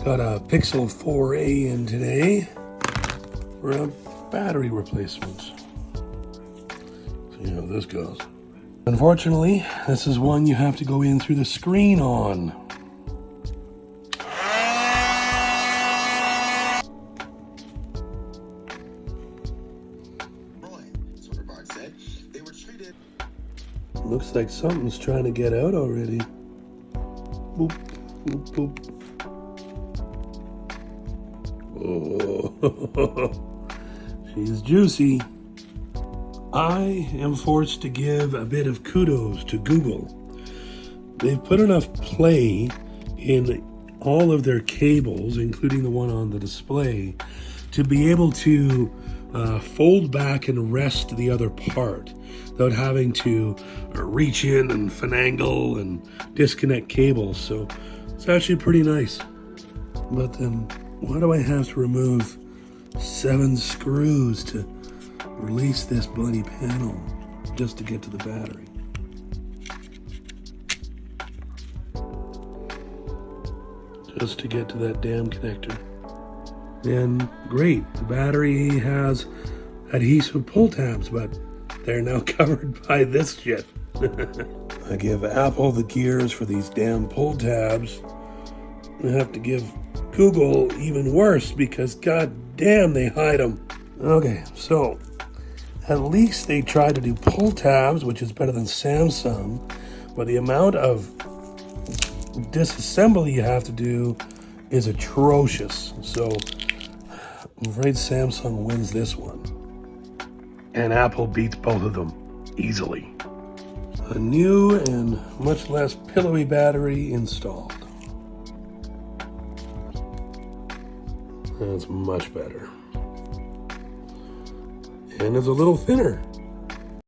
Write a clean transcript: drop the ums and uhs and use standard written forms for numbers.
Got a Pixel 4a in today for a battery replacement. See how this goes. Unfortunately, this is one you have to go in through the screen on. Looks like something's trying to get out already. Boop, boop, boop. Oh, she's juicy. I am forced to give a bit of kudos to Google. They've put enough play in all of their cables, including the one on the display, to be able to fold back and rest the other part without having to reach in and finagle and disconnect cables. So it's actually pretty nice. But then why do I have to remove 7 screws to release this bloody panel just to get to the battery? Just to get to that damn connector. And great, the battery has adhesive pull tabs, but they're now covered by this shit. I give Apple the gears for these damn pull tabs. I have to give Google even worse because god damn they hide them. Okay, so at least they tried to do pull tabs, which is better than Samsung, but the amount of disassembly you have to do is atrocious. So I'm afraid Samsung wins this one. And Apple beats both of them easily. A new and much less pillowy battery installed. That's much better. And it's a little thinner.